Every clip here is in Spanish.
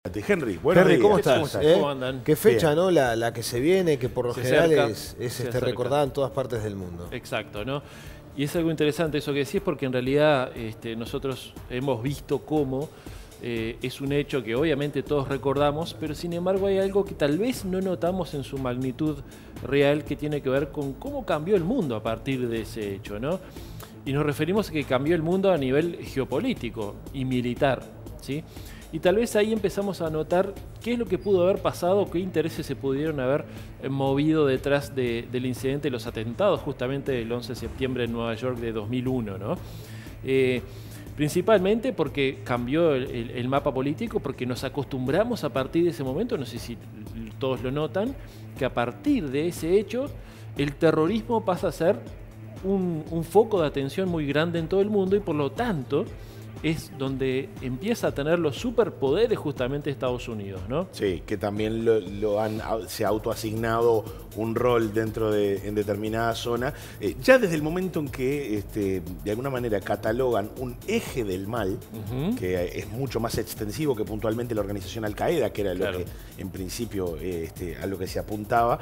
Henry, Henry, ¿cómo días. estás? ¿Cómo andan? ¿Qué fecha, Bien. no? La que se viene, que por lo Se general acerca, es se acerca. recordada en todas partes del mundo. Exacto, ¿no? Y es algo interesante eso que decís, porque en realidad nosotros hemos visto cómo es un hecho que obviamente todos recordamos, pero sin embargo hay algo que tal vez no notamos en su magnitud real, que tiene que ver con cómo cambió el mundo a partir de ese hecho, ¿no? Y nos referimos a que cambió el mundo a nivel geopolítico y militar, ¿sí? Y tal vez ahí empezamos a notar qué es lo que pudo haber pasado, qué intereses se pudieron haber movido detrás del incidente de los atentados justamente del 11 de septiembre en Nueva York de 2001, ¿no? Principalmente porque cambió el mapa político, porque nos acostumbramos a partir de ese momento, no sé si todos lo notan, que a partir de ese hecho el terrorismo pasa a ser un foco de atención muy grande en todo el mundo, y por lo tanto es donde empieza a tener los superpoderes justamente Estados Unidos, ¿no? Sí, que también se ha autoasignado un rol en determinada zona. Ya desde el momento en que de alguna manera catalogan un eje del mal, que es mucho más extensivo que puntualmente la organización Al-Qaeda, que era lo que en principio a lo que se apuntaba,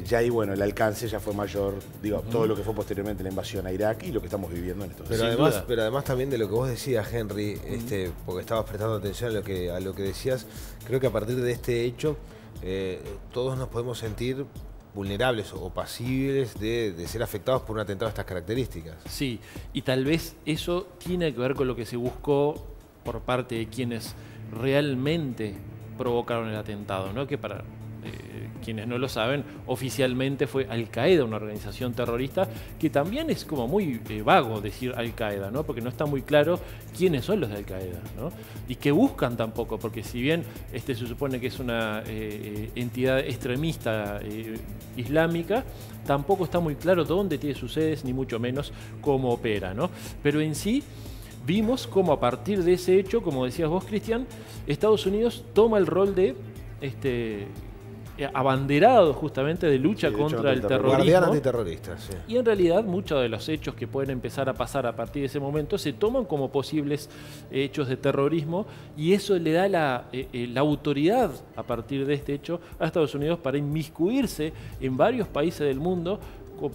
ya ahí bueno, el alcance ya fue mayor, digo, todo lo que fue posteriormente la invasión a Irak y lo que estamos viviendo en estos días. Pero además también de lo que vos decías, Henry, porque estabas prestando atención a lo que decías, creo que a partir de este hecho todos nos podemos sentir vulnerables o pasibles de ser afectados por un atentado de estas características. Sí, y tal vez eso tiene que ver con lo que se buscó por parte de quienes realmente provocaron el atentado, ¿no? Que para quienes no lo saben, oficialmente fue Al-Qaeda, una organización terrorista, que también es como muy vago decir Al-Qaeda, ¿no? Porque no está muy claro quiénes son los de Al-Qaeda, ¿no? Y qué buscan tampoco, porque si bien se supone que es una entidad extremista islámica, tampoco está muy claro dónde tiene sus sedes, ni mucho menos cómo opera, ¿no? Pero en sí vimos cómo a partir de ese hecho, como decías vos, Cristian, Estados Unidos toma el rol de abanderado justamente de lucha contra el terrorismo. Guardián antiterrorista, sí. Y en realidad muchos de los hechos que pueden empezar a pasar a partir de ese momento se toman como posibles hechos de terrorismo, y eso le da la autoridad a partir de este hecho a Estados Unidos para inmiscuirse en varios países del mundo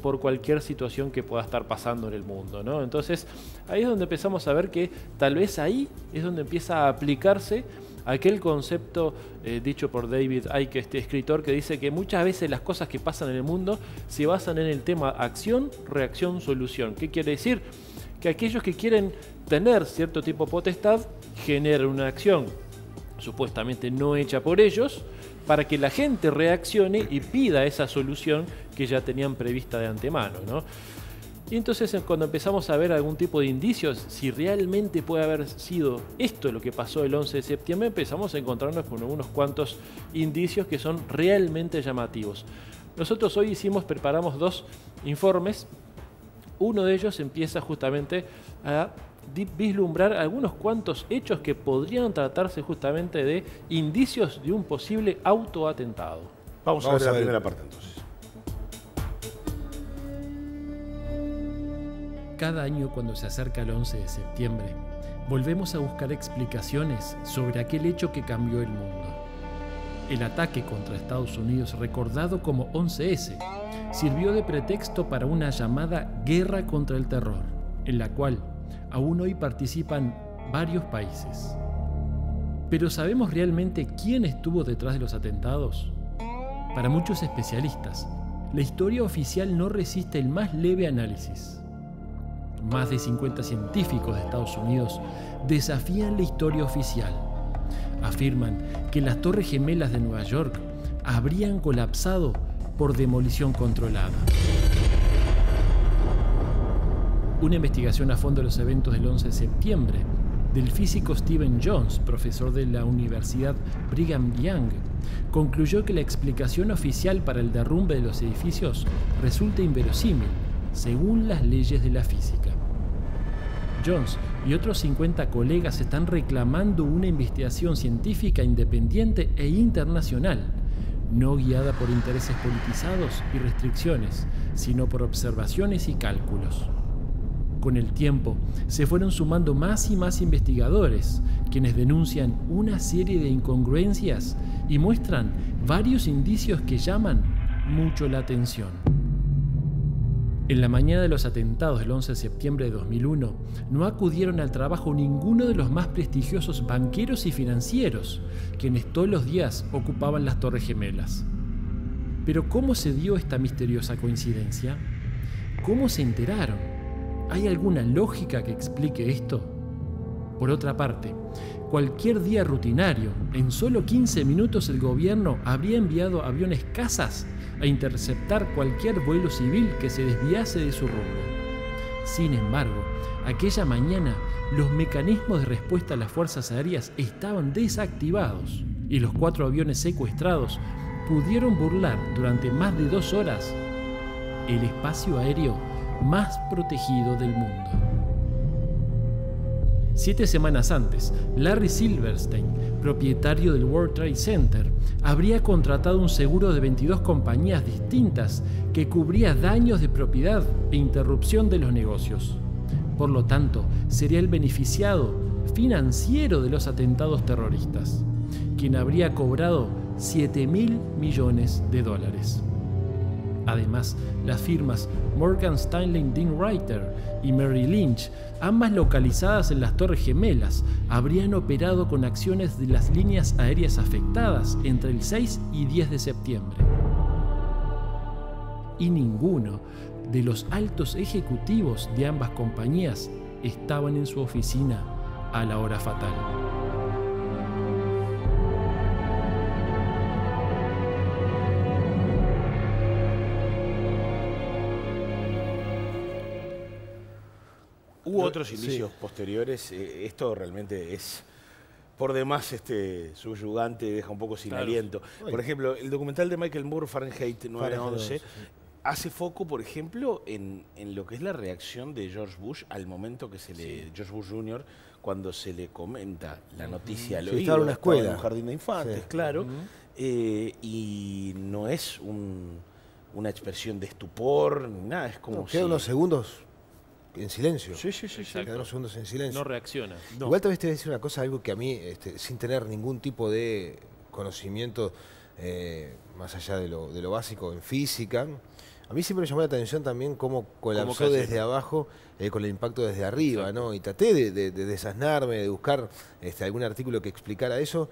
por cualquier situación que pueda estar pasando en el mundo, ¿no? Entonces ahí es donde empezamos a ver que tal vez ahí es donde empieza a aplicarse aquel concepto dicho por David Icke, este escritor, que dice que muchas veces las cosas que pasan en el mundo se basan en el tema acción, reacción, solución. ¿Qué quiere decir? Que aquellos que quieren tener cierto tipo de potestad generan una acción supuestamente no hecha por ellos, para que la gente reaccione y pida esa solución que ya tenían prevista de antemano, ¿no? Y entonces cuando empezamos a ver algún tipo de indicios, si realmente puede haber sido esto lo que pasó el 11 de septiembre, empezamos a encontrarnos con unos cuantos indicios que son realmente llamativos. Nosotros hoy preparamos dos informes. Uno de ellos empieza justamente a vislumbrar algunos cuantos hechos que podrían tratarse justamente de indicios de un posible autoatentado. Vamos a ver la primera parte entonces. Cada año, cuando se acerca el 11 de septiembre, volvemos a buscar explicaciones sobre aquel hecho que cambió el mundo. El ataque contra Estados Unidos, recordado como 11S, sirvió de pretexto para una llamada guerra contra el terror, en la cual aún hoy participan varios países. ¿Pero sabemos realmente quién estuvo detrás de los atentados? Para muchos especialistas, la historia oficial no resiste el más leve análisis. Más de 50 científicos de Estados Unidos desafían la historia oficial. Afirman que las Torres Gemelas de Nueva York habrían colapsado por demolición controlada. Una investigación a fondo de los eventos del 11 de septiembre del físico Stephen Jones, profesor de la Universidad Brigham Young, concluyó que la explicación oficial para el derrumbe de los edificios resulta inverosímil, según las leyes de la física. Jones y otros 50 colegas están reclamando una investigación científica independiente e internacional, no guiada por intereses politizados y restricciones, sino por observaciones y cálculos. Con el tiempo, se fueron sumando más y más investigadores, quienes denuncian una serie de incongruencias y muestran varios indicios que llaman mucho la atención. En la mañana de los atentados del 11 de septiembre de 2001, no acudieron al trabajo ninguno de los más prestigiosos banqueros y financieros, quienes todos los días ocupaban las Torres Gemelas. Pero ¿cómo se dio esta misteriosa coincidencia? ¿Cómo se enteraron? ¿Hay alguna lógica que explique esto? Por otra parte, cualquier día rutinario, en solo 15 minutos el gobierno habría enviado aviones cazas a interceptar cualquier vuelo civil que se desviase de su rumbo. Sin embargo, aquella mañana los mecanismos de respuesta a las fuerzas aéreas estaban desactivados y los 4 aviones secuestrados pudieron burlar durante más de 2 horas el espacio aéreo más protegido del mundo. 7 semanas antes, Larry Silverstein, propietario del World Trade Center, habría contratado un seguro de 22 compañías distintas que cubría daños de propiedad e interrupción de los negocios. Por lo tanto, sería el beneficiado financiero de los atentados terroristas, quien habría cobrado $7.000 millones. Además, las firmas Morgan Stanley Dean-Reiter y Merrill Lynch, ambas localizadas en las Torres Gemelas, habrían operado con acciones de las líneas aéreas afectadas entre el 6 y 10 de septiembre. Y ninguno de los altos ejecutivos de ambas compañías estaban en su oficina a la hora fatal. Hubo otros indicios posteriores. Esto realmente es por demás subyugante, deja un poco sin aliento. Por ejemplo, el documental de Michael Moore, Fahrenheit 9/11, hace foco, por ejemplo, en lo que es la reacción de George Bush al momento que George Bush Jr., cuando se le comenta la noticia al oído. Estaba en una escuela. En un jardín de infantes, claro. Y no es una expresión de estupor, ni nada, es como queda unos segundos en silencio. Sí. Quedan unos segundos en silencio. No reacciona. No. Igual tal vez te voy a decir una cosa, algo que a mí, sin tener ningún tipo de conocimiento más allá de lo básico en física, a mí siempre me llamó la atención también cómo colapsó desde abajo con el impacto desde arriba, ¿no? Y traté de desasnarme, de buscar algún artículo que explicara eso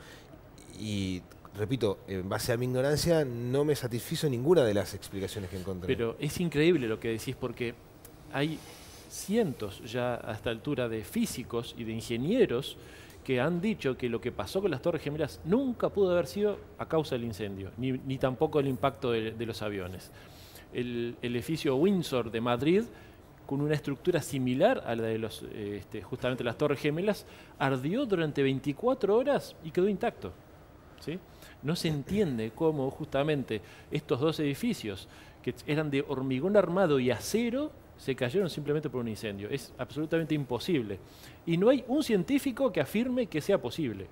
y repito, en base a mi ignorancia no me satisfizo ninguna de las explicaciones que encontré. Pero es increíble lo que decís porque hay cientos ya a esta altura de físicos y de ingenieros que han dicho que lo que pasó con las Torres Gemelas nunca pudo haber sido a causa del incendio, ni tampoco el impacto de los aviones. El edificio Windsor de Madrid, con una estructura similar a la de justamente las Torres Gemelas, ardió durante 24 horas y quedó intacto, ¿sí? No se entiende cómo justamente estos 2 edificios, que eran de hormigón armado y acero, se cayeron simplemente por un incendio. Es absolutamente imposible. Y no hay un científico que afirme que sea posible,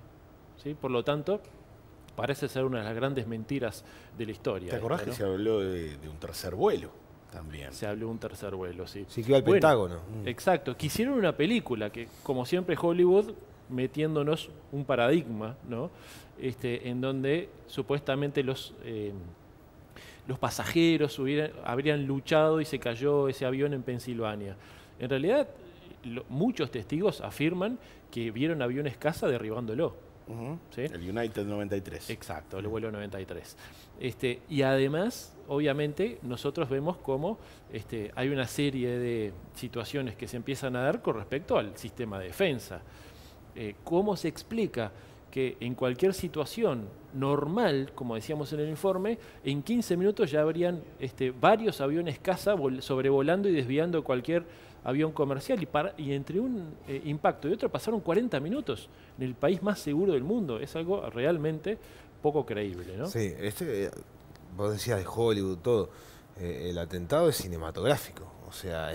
¿sí? Por lo tanto, parece ser una de las grandes mentiras de la historia. ¿Te acordás que se habló de un tercer vuelo también? Se habló de un tercer vuelo, sí. Sí, que iba al Pentágono. Exacto. Quisieron una película que, como siempre, Hollywood metiéndonos un paradigma, ¿no? En donde supuestamente los pasajeros habrían luchado y se cayó ese avión en Pensilvania. En realidad, muchos testigos afirman que vieron aviones caza derribándolo. ¿Sí? El United 93. Exacto, el vuelo 93. Y además, obviamente, nosotros vemos cómo hay una serie de situaciones que se empiezan a dar con respecto al sistema de defensa. ¿Cómo se explica que en cualquier situación normal, como decíamos en el informe, en 15 minutos ya habrían varios aviones caza sobrevolando y desviando cualquier avión comercial y entre un impacto y otro pasaron 40 minutos en el país más seguro del mundo? Es algo realmente poco creíble, ¿no? Sí, vos decías de Hollywood, todo. El atentado es cinematográfico. O sea,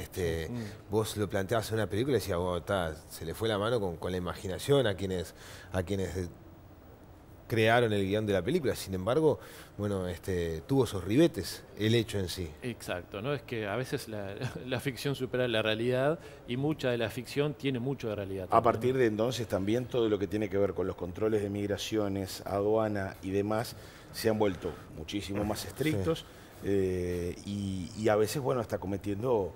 vos lo planteabas en una película y decías, se le fue la mano con la imaginación a quienes crearon el guión de la película. Sin embargo, bueno, tuvo esos ribetes el hecho en sí. Exacto, ¿no? Es que a veces la ficción supera la realidad y mucha de la ficción tiene mucho de realidad. A partir de entonces también todo lo que tiene que ver con los controles de migraciones, aduana y demás se han vuelto muchísimo más estrictos, y a veces, bueno, está cometiendo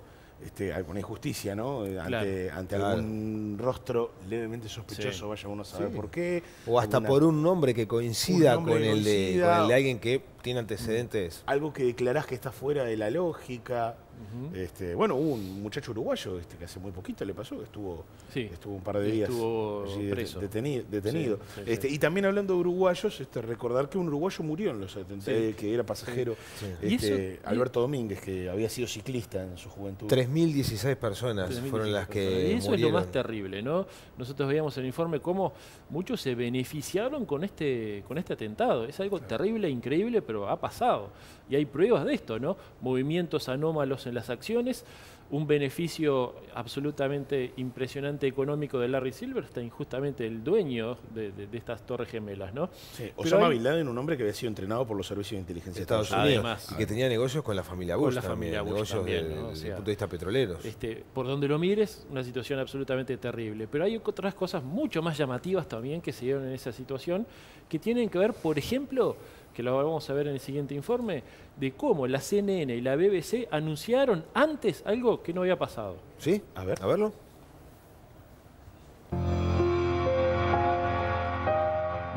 alguna injusticia, ¿no? Ante algún rostro levemente sospechoso, vaya uno a saber por qué. O hasta por un nombre que coincida con el de alguien que tiene antecedentes. Algo que declarás que está fuera de la lógica. Bueno, hubo un muchacho uruguayo que hace muy poquito le pasó, que estuvo un par de días preso. detenido. Sí. Y también hablando de uruguayos, recordar que un uruguayo murió en los 70, que era pasajero, Alberto Domínguez, que había sido ciclista en su juventud. 3.016 personas fueron las que murieron. Y eso es lo más terrible, ¿no? Nosotros veíamos en el informe cómo muchos se beneficiaron con este atentado. Es algo terrible, increíble, pero ha pasado. Y hay pruebas de esto, ¿no? Movimientos anómalos en las acciones, un beneficio absolutamente impresionante económico de Larry Silverstein, justamente el dueño de estas torres gemelas, ¿no? Sí, Osama Bin Laden, un hombre que había sido entrenado por los servicios de inteligencia de Estados Unidos. Además, y que tenía negocios con la familia Bush, negocios también, desde ¿no? el punto de vista petroleros. Por donde lo mires, una situación absolutamente terrible. Pero hay otras cosas mucho más llamativas también que se dieron en esa situación, que tienen que ver, por ejemplo, que lo vamos a ver en el siguiente informe, de cómo la CNN y la BBC anunciaron antes algo que no había pasado. ¿Sí? A verlo.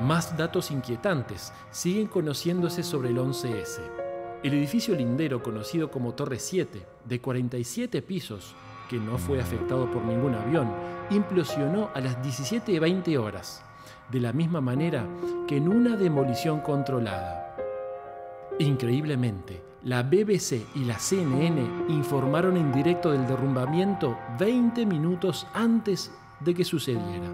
Más datos inquietantes siguen conociéndose sobre el 11S. El edificio lindero, conocido como Torre 7, de 47 pisos, que no fue afectado por ningún avión, implosionó a las 17:20 horas, de la misma manera que en una demolición controlada. Increíblemente, la BBC y la CNN informaron en directo del derrumbamiento 20 minutos antes de que sucediera.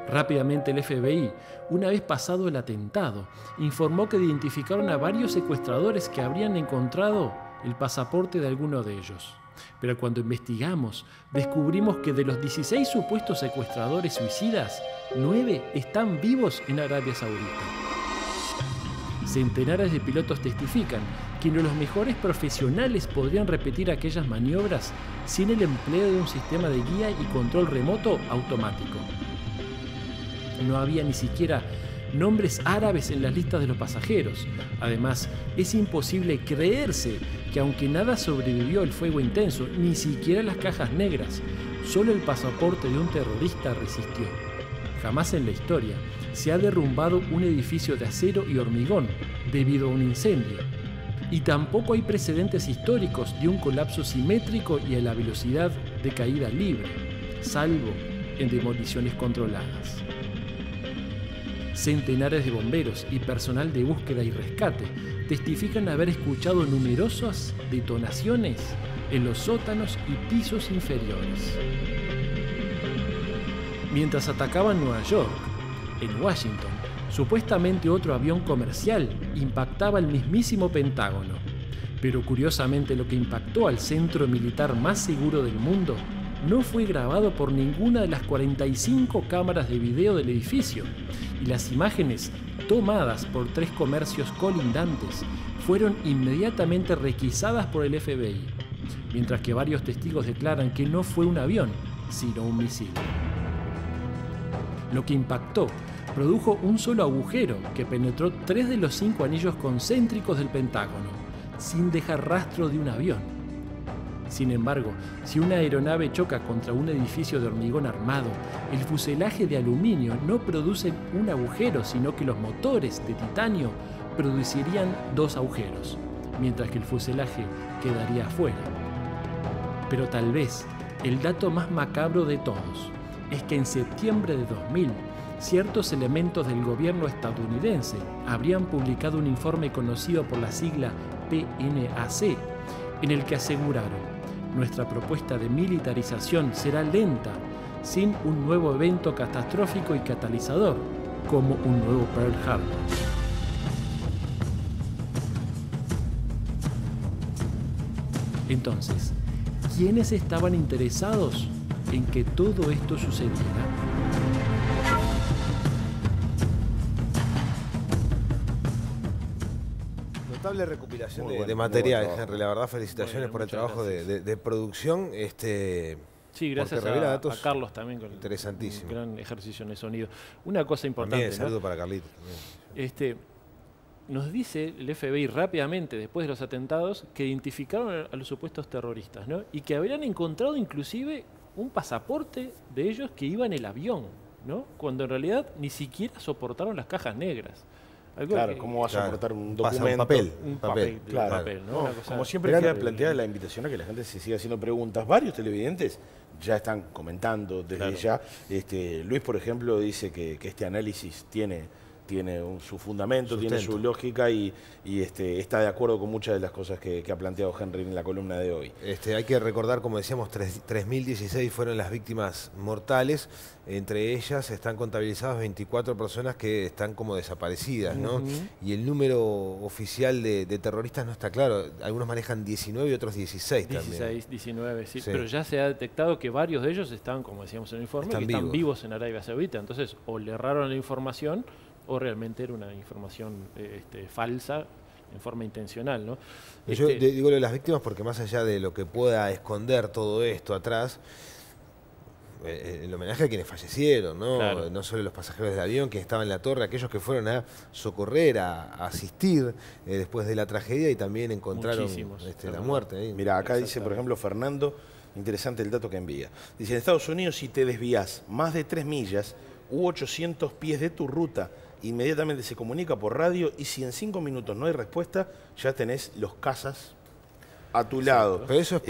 Rápidamente el FBI, una vez pasado el atentado, informó que identificaron a varios secuestradores que habrían encontrado el pasaporte de alguno de ellos. Pero cuando investigamos, descubrimos que de los 16 supuestos secuestradores suicidas, 9 están vivos en Arabia Saudita. Centenares de pilotos testifican que ni los mejores profesionales podrían repetir aquellas maniobras sin el empleo de un sistema de guía y control remoto automático. No había ni siquiera nombres árabes en las listas de los pasajeros. Además, es imposible creerse que aunque nada sobrevivió al fuego intenso, ni siquiera las cajas negras, solo el pasaporte de un terrorista resistió. Jamás en la historia se ha derrumbado un edificio de acero y hormigón debido a un incendio. Y tampoco hay precedentes históricos de un colapso simétrico y a la velocidad de caída libre, salvo en demoliciones controladas. Centenares de bomberos y personal de búsqueda y rescate testifican haber escuchado numerosas detonaciones en los sótanos y pisos inferiores. Mientras atacaban Nueva York, en Washington, supuestamente otro avión comercial impactaba el mismísimo Pentágono. Pero curiosamente lo que impactó al centro militar más seguro del mundo no fue grabado por ninguna de las 45 cámaras de video del edificio, y las imágenes tomadas por 3 comercios colindantes fueron inmediatamente requisadas por el FBI, mientras que varios testigos declaran que no fue un avión, sino un misil. Lo que impactó produjo un solo agujero que penetró 3 de los 5 anillos concéntricos del Pentágono, sin dejar rastro de un avión. Sin embargo, si una aeronave choca contra un edificio de hormigón armado, el fuselaje de aluminio no produce un agujero, sino que los motores de titanio producirían 2 agujeros, mientras que el fuselaje quedaría afuera. Pero tal vez el dato más macabro de todos es que en septiembre de 2000, ciertos elementos del gobierno estadounidense habrían publicado un informe conocido por la sigla PNAC, en el que aseguraron: nuestra propuesta de militarización será lenta, sin un nuevo evento catastrófico y catalizador, como un nuevo Pearl Harbor. Entonces, ¿quiénes estaban interesados en que todo esto sucediera? Notable recopilación Muy de bueno, material, muy buen Henry. La verdad, felicitaciones Bueno, por el muchas trabajo de producción. Sí, gracias porque revela a datos Carlos también con interesantísimo. un gran ejercicio en el sonido. Una cosa importante, También, ¿no? saludo para Carlitos. Nos dice el FBI rápidamente, después de los atentados, que identificaron a los supuestos terroristas, ¿no? Y que habrían encontrado inclusive un pasaporte de ellos que iba en el avión, ¿no? Cuando en realidad ni siquiera soportaron las cajas negras. Algo Claro, que- ¿cómo va a soportar un Pasa documento? un papel. un papel. papel, Claro. papel, ¿no? No, Una cosa como siempre Pero queda no- planteada la invitación a que la gente se siga haciendo preguntas. Varios televidentes ya están comentando desde Claro. ya. Luis, por ejemplo, dice que este análisis tiene su fundamento, tiene Sustento. su lógica y está de acuerdo con muchas de las cosas que ha planteado Henry en la columna de hoy. Hay que recordar, como decíamos, 3.016 fueron las víctimas mortales. Entre ellas están contabilizadas 24 personas que están como desaparecidas, ¿no? Ujú. Y el número oficial de terroristas no está claro. Algunos manejan 19 y otros 16 también. 16, 19, sí. Sí. Pero ya se ha detectado que varios de ellos están, como decíamos en el informe, Están que están vivos. vivos en Arabia Saudita. Entonces, o le erraron la información o realmente era una información falsa en forma intencional, ¿no? Yo digo lo de las víctimas porque más allá de lo que pueda esconder todo esto atrás, el homenaje a quienes fallecieron, ¿no? Claro. No solo los pasajeros del avión que estaban en la torre, aquellos que fueron a socorrer, a asistir después de la tragedia y también encontraron Muchísimos, la seguro. muerte. Ahí. Mira, acá dice, Exactamente. por ejemplo, Fernando, interesante el dato que envía. Dice, en Estados Unidos, si te desvías más de 3 millas u 800 pies de tu ruta, inmediatamente se comunica por radio y si en 5 minutos no hay respuesta, ya tenés los cazas a tu lado. Pero eso es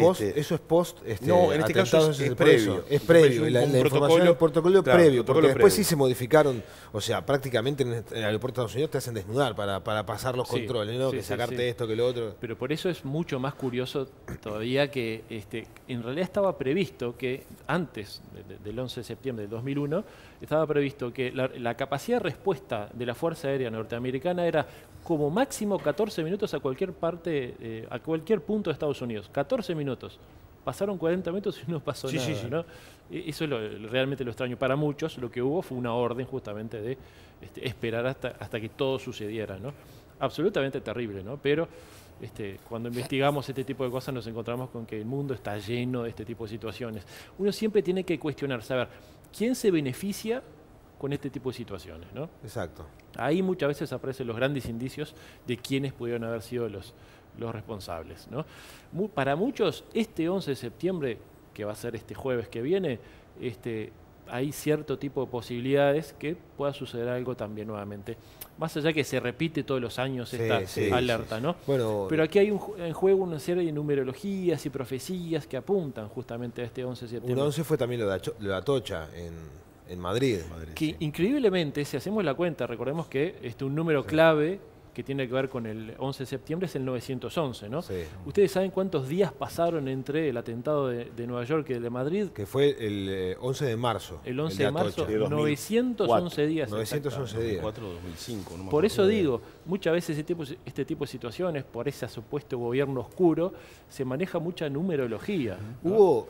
post, No, en este caso atentados, es por previo. eso. Es previo, Un la información protocolo, del protocolo claro, previo, protocolo porque después previo. sí se modificaron, o sea, prácticamente en el aeropuerto de Estados Unidos te hacen desnudar para pasar los Sí, controles, ¿no? sí, Que sí, sacarte sí. esto, que lo otro. Pero por eso es mucho más curioso todavía que en realidad estaba previsto que antes del 11 de septiembre del 2001, estaba previsto que la capacidad de respuesta de la Fuerza Aérea Norteamericana era como máximo 14 minutos a cualquier parte, a cualquier punto de Estados Unidos. 14 minutos. Pasaron 40 minutos y no pasó Sí, nada, sí, sí. ¿no? Eso es realmente lo extraño. Para muchos lo que hubo fue una orden justamente de esperar hasta que todo sucediera, ¿no? Absolutamente terrible, ¿no? Pero cuando investigamos este tipo de cosas nos encontramos con que el mundo está lleno de este tipo de situaciones. Uno siempre tiene que cuestionar, saber quién se beneficia con este tipo de situaciones, ¿no? Exacto. Ahí muchas veces aparecen los grandes indicios de quiénes pudieron haber sido los responsables, ¿no? Para muchos, este 11 de septiembre, que va a ser este jueves que viene, hay cierto tipo de posibilidades que pueda suceder algo también nuevamente. Más allá que se repite todos los años Sí, esta sí, alerta, sí. ¿no? Bueno, Pero aquí hay en juego una serie de numerologías y profecías que apuntan justamente a este 11 de un septiembre. 11 fue también lo de Atocha en Madrid. Que increíblemente, si hacemos la cuenta, recordemos que un número clave que tiene que ver con el 11 de septiembre es el 911, ¿no? Sí. ¿Ustedes saben cuántos días pasaron entre el atentado de Nueva York y el de Madrid? Que fue el 11 de marzo. El 11 de Atocha. marzo, de 2004. 911 días. 911 días. 2004, 2005, no me Por acuerdo. eso digo, muchas veces este tipo de situaciones, por ese supuesto gobierno oscuro, se maneja mucha numerología. ¿no? Hubo,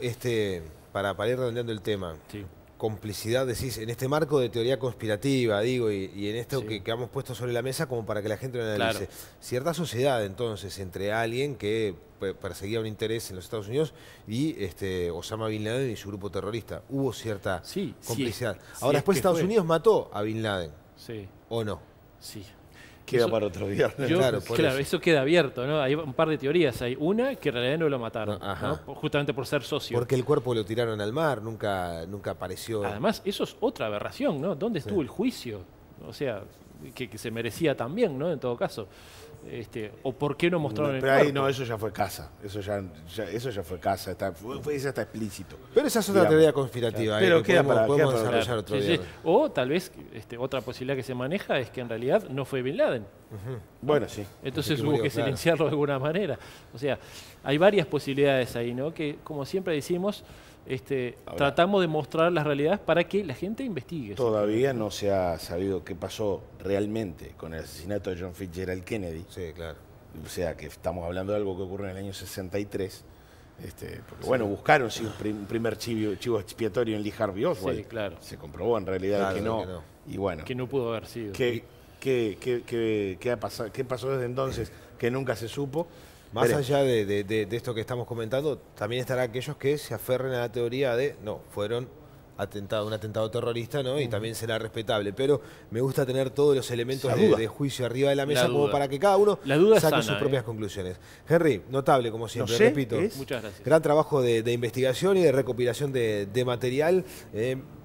para ir redondeando el tema, Sí. complicidad, decís, en este marco de teoría conspirativa, digo, y en esto Sí. que hemos puesto sobre la mesa como para que la gente lo analice. Claro. Cierta sociedad, entonces, entre alguien que perseguía un interés en los Estados Unidos y Osama Bin Laden y su grupo terrorista. Hubo cierta Sí, complicidad. sí, Ahora, es después que Estados fue. Unidos mató a Bin Laden, Sí, ¿o no? sí. Queda Eso- para otro viernes. Claro, por eso. eso queda abierto, ¿no? Hay un par de teorías. Hay una que en realidad no lo mataron, No, ajá. ¿no? Justamente por ser socio. Porque el cuerpo lo tiraron al mar, nunca apareció. Además, eso es otra aberración, ¿no? ¿Dónde estuvo el juicio? O sea, que se merecía también, ¿no? En todo caso. ¿O por qué no mostraron el Pero ahí cuerpo? no, eso ya fue casa. Eso ya fue casa. Ese está explícito. Pero esa es otra digamos. teoría conspirativa. Pero que queda podemos para desarrollar Claro, otro sí, día. sí. O tal vez otra posibilidad que se maneja es que en realidad no fue Bin Laden. Bueno, sí. Entonces que hubo murió, que claro. silenciarlo de alguna manera. O sea, hay varias posibilidades ahí, ¿no? Que, como siempre decimos, Ahora- tratamos de mostrar las realidades para que la gente investigue. Todavía no se ha sabido qué pasó realmente con el asesinato de John Fitzgerald Kennedy. Sí, claro. O sea, que estamos hablando de algo que ocurrió en el año 63. Porque, bueno, buscaron sí, un primer chivo expiatorio en Lee Harvey Oswald. Sí, claro. Se comprobó en realidad Claro que no. que no. Y bueno, Que no pudo haber sido. que qué pasó desde entonces que nunca se supo. Más allá de esto que estamos comentando, también estará aquellos que se aferren a la teoría de, no, fueron un atentado terrorista, ¿no? Y también será respetable. Pero me gusta tener todos los elementos de juicio arriba de la mesa como para que cada uno saque sus propias conclusiones. Henry, notable como siempre, repito. Muchas gracias. Gran trabajo de investigación y de recopilación de material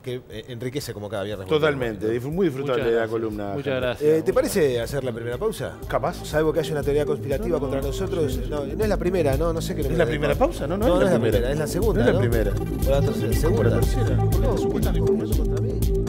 que enriquece como cada viernes. Totalmente, muy disfrutable la columna. Muchas gracias. ¿Te parece hacer la primera pausa? Capaz. Salvo que haya una teoría conspirativa contra nosotros. No es la primera, no sé qué. ¿Es la primera pausa? No es la primera, es la segunda. No es la primera. O la tercera. ¿Segunda? No, ¿qué estás contra mí?